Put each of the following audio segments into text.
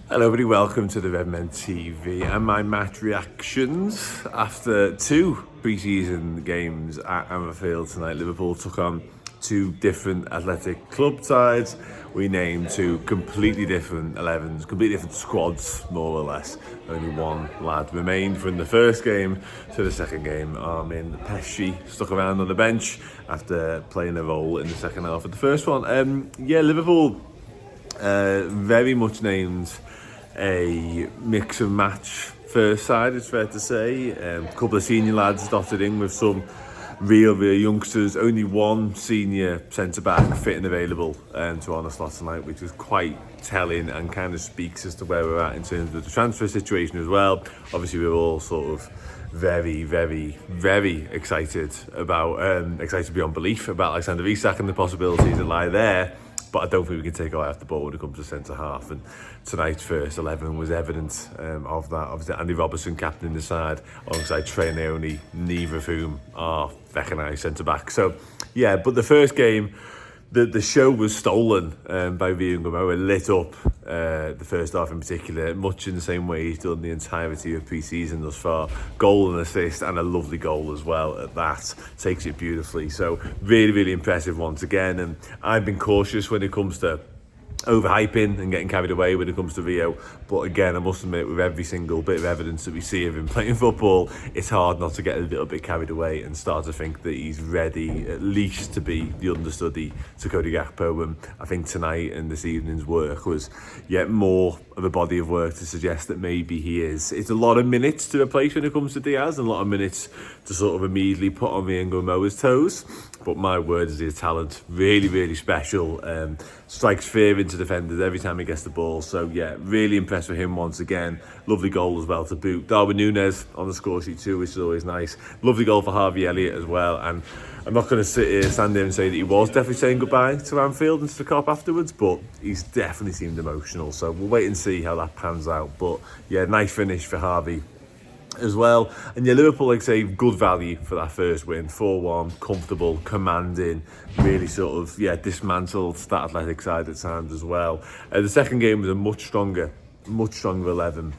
Hello everybody, welcome to the Redmen TV and my match reactions. After two pre-season games at Anfield tonight, Liverpool took on two different athletic club sides. We named two completely different 11s, completely different squads, more or less. Only one lad remained from the first game to the second game. Armin Pesci stuck around on the bench after playing a role in the second half of the first one. Liverpool very much named a mix and match first side, it's fair to say. A couple of senior lads dotted in with some real youngsters. Only one senior centre-back fit and available to on the slot tonight, which was quite telling and kind of speaks as to where we're at in terms of the transfer situation as well. Obviously, we're all sort of very, very, very excited beyond belief about Alexander Isak and the possibilities that lie there. But I don't think we can take our eye off the ball when it comes to centre-half. And tonight's first 11 was evidence of that. Obviously, Andy Robertson captaining the side alongside Trey Naoni, neither of whom are recognised centre-back. So, yeah, but the first game, the show was stolen by Salah and Gakpo, lit up the first half in particular, much in the same way he's done the entirety of pre-season thus far. Goal and assist, and a lovely goal as well at that. Takes it beautifully. So really, really impressive once again. And I've been cautious when it comes to overhyping and getting carried away when it comes to Rio, but again, I must admit, with every single bit of evidence that we see of him playing football, it's hard not to get a little bit carried away and start to think that he's ready at least to be the understudy to Cody Gakpo. And I think tonight and this evening's work was yet more of a body of work to suggest that maybe he is. It's a lot of minutes to replace when it comes to Diaz, and a lot of minutes to sort of immediately put on Moa's toes. But my word, is his talent really, really special. Strikes fear into defenders every time he gets the ball. So yeah, really impressed with him once again. Lovely goal as well to boot. Darwin Núñez on the score sheet too, which is always nice. Lovely goal for Harvey Elliott as well. And I'm not going to stand there and say that he was definitely saying goodbye to Anfield and to the Kop afterwards, but he's definitely seemed emotional. So we'll wait and see how that pans out. But yeah, nice finish for Harvey as well. And yeah, Liverpool, like I say, good value for that first win. 4-1, comfortable, commanding, really sort of, dismantled that athletic side at times as well. The second game was a much stronger 11.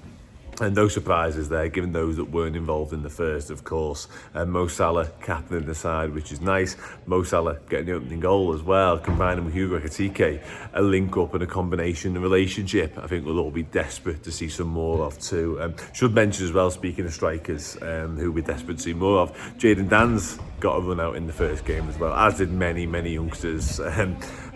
And no surprises there, given those that weren't involved in the first, of course. Mo Salah captaining the side, which is nice. Mo Salah getting the opening goal as well, combining with Hugo Ekitike. A link-up and a combination, a relationship I think we'll all be desperate to see some more of too. Should mention as well, speaking of strikers, who we're desperate to see more of, Jayden Dan's got a run out in the first game as well, as did many, many youngsters.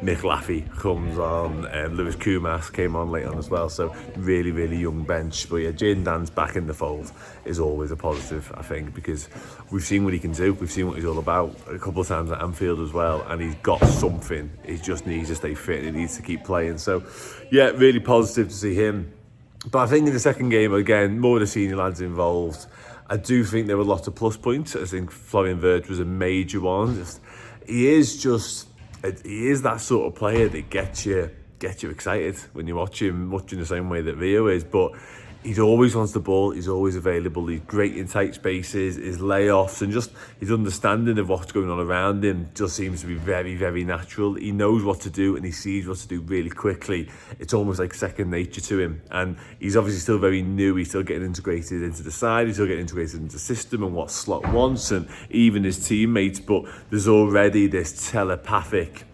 Nick Laffey comes on, Lewis Kumas came on late on as well, so really, really young bench. But yeah, Jayden Dan's back in the fold is always a positive, I think, because we've seen what he can do, we've seen what he's all about a couple of times at Anfield as well, and he's got something. He just needs to stay fit and he needs to keep playing. So yeah, really positive to see him. But I think in the second game, again, more of the senior lads involved. I do think there were lots of plus points. I think Florian Wirtz was a major one. He is that sort of player that gets you excited when you watch him, much in the same way that Rio is. But he always wants the ball, he's always available, he's great in tight spaces, his layoffs and just his understanding of what's going on around him just seems to be very, very natural. He knows what to do and he sees what to do really quickly. It's almost like second nature to him. And he's obviously still very new, he's still getting integrated into the side, he's still getting integrated into the system and what Slot wants and even his teammates. But there's already this telepathic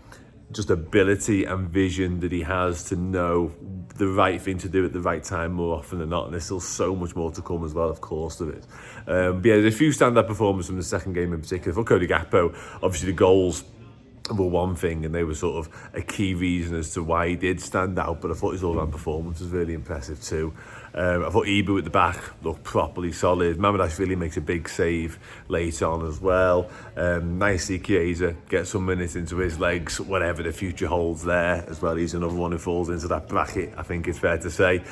just ability and vision that he has to know the right thing to do at the right time more often than not, and there's still so much more to come as well, of course, of it. But yeah, there's a few standout performances from the second game in particular. For Cody Gakpo, obviously the goals were one thing and they were sort of a key reason as to why he did stand out, but I thought his all-round performance was really impressive too. I thought Ibu at the back looked properly solid. Mamardashvili makes a big save late on as well. Nicely, Chiesa gets some minutes into his legs, whatever the future holds there as well. He's another one who falls into that bracket, I think it's fair to say.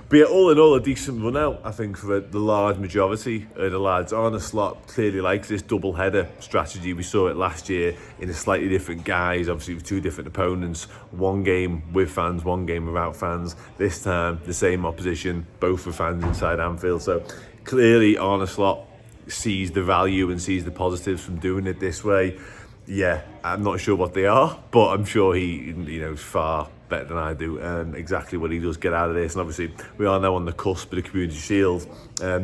But yeah, all in all, a decent run out, I think, for the large majority of the lads. Arne Slot clearly likes this double header strategy. We saw it last year in a slightly different guise, obviously with two different opponents. One game with fans, one game without fans. This time, the same opposition, both with fans inside Anfield. So clearly Arne Slot sees the value and sees the positives from doing it this way. Yeah, I'm not sure what they are, but I'm sure he knows far better than I do exactly what he does get out of this. And obviously, we are now on the cusp of the Community Shield.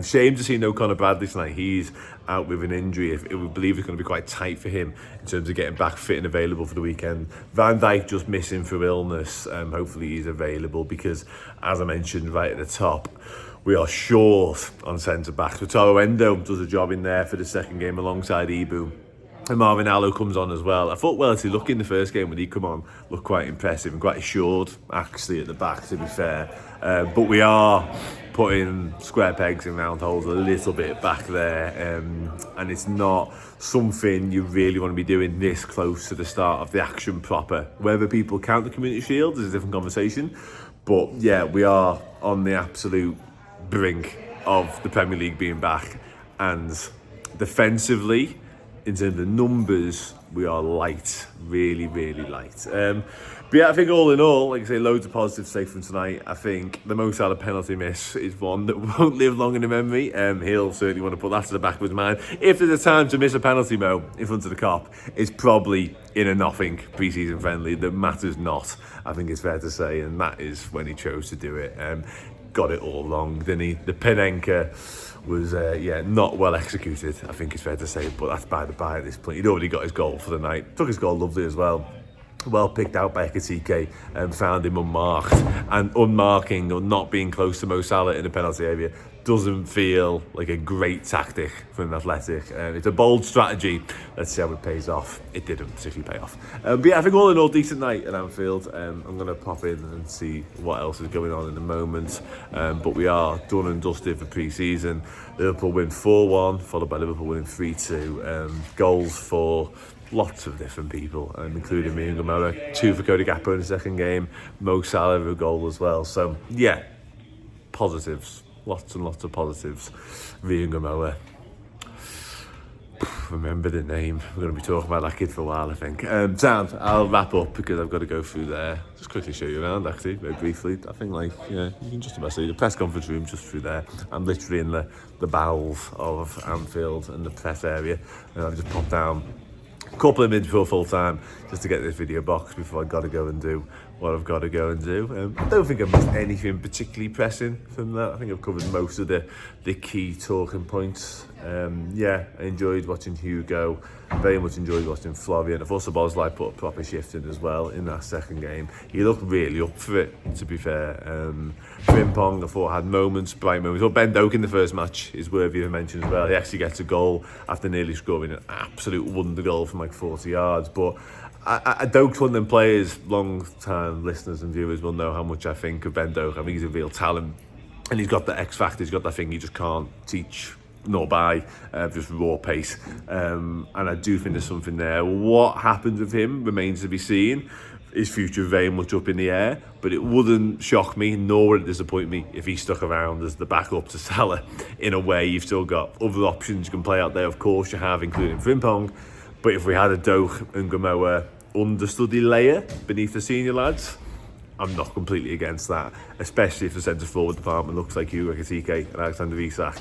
Shame to see no Conor Bradley tonight. He's out with an injury. We believe it's going to be quite tight for him in terms of getting back fit and available for the weekend. Van Dijk just missing through illness. Hopefully he's available because, as I mentioned right at the top, we are short on centre-backs. Wataru Endo does a job in there for the second game alongside Ibu. And Marvin Allo comes on as well. I thought Wellesley, look in the first game when he come on, looked quite impressive and quite assured, actually, at the back, to be fair. But we are putting square pegs in round holes a little bit back there. And it's not something you really want to be doing this close to the start of the action proper. Whether people count the Community Shield is a different conversation. But yeah, we are on the absolute brink of the Premier League being back. And defensively, in terms of numbers, we are light, really, really light. But yeah, I think all in all, like I say, loads of positives to take from tonight. I think the Mo Salah penalty miss is one that won't live long in the memory. He'll certainly want to put that to the back of his mind. If there's a time to miss a penalty, Mo, in front of the cop, it's probably in a nothing pre-season friendly that matters not, I think it's fair to say, and that is when he chose to do it. Got it all wrong, didn't he? The Penenka was not well executed, I think it's fair to say, but that's by the by at this point. He'd already got his goal for the night. Took his goal lovely as well. Well picked out by Ekitike and found him unmarked. And unmarking or not being close to Mo Salah in the penalty area doesn't feel like a great tactic for an Athletic. It's a bold strategy. Let's see how it pays off. It didn't particularly pay off. But yeah, I think all in all, decent night at Anfield. I'm going to pop in and see what else is going on in a moment. But we are done and dusted for pre-season. Liverpool win 4-1, followed by Liverpool winning 3-2. Goals for lots of different people, including me and Gamola. 2 for Cody Gakpo in the second game. Mo Salah with a goal as well. So yeah, positives. Lots and lots of positives. Ryan Gamola. Remember the name. We're going to be talking about that kid for a while, I think. Sound, I'll wrap up because I've got to go through there. Just quickly show you around, actually, very briefly. I think, you can just about see the press conference room just through there. I'm literally in the bowels of Anfield and the press area. And I've just popped down a couple of minutes before full time just to get this video box before I got to go and do what I've got to go and do. I don't think I've missed anything particularly pressing from that. I think I've covered most of the key talking points. I enjoyed watching Hugo. Very much enjoyed watching Florian. I've also Bosley put a proper shift in as well in that second game. He looked really up for it, to be fair. Frimpong, I thought, had moments, bright moments. Well, Ben Doak in the first match is worthy of mention as well. He actually gets a goal after nearly scoring an absolute wonder goal from 40 yards. But Doak's one of them players, long-time listeners and viewers will know how much I think of Ben Doak. I think he's a real talent. And he's got the X factor, he's got that thing you just can't teach nor buy, just raw pace. And I do think there's something there. What happens with him remains to be seen. His future very much up in the air, but it wouldn't shock me, nor would it disappoint me if he stuck around as the backup to Salah. In a way, you've still got other options you can play out there, of course, you have, including Frimpong. But if we had a Doak and Gamoa understudy layer beneath the senior lads, I'm not completely against that, especially if the centre forward department looks like Hugo Ekitike and Alexander Isak.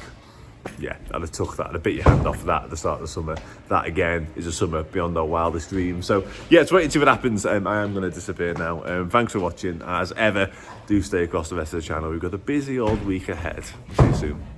Yeah, I'd have took that. I'd have bit your hand off of that at the start of the summer. That, again, is a summer beyond our wildest dreams. So, yeah, it's waiting to see what happens. I am going to disappear now. Thanks for watching. As ever, do stay across the rest of the channel. We've got a busy old week ahead. See you soon.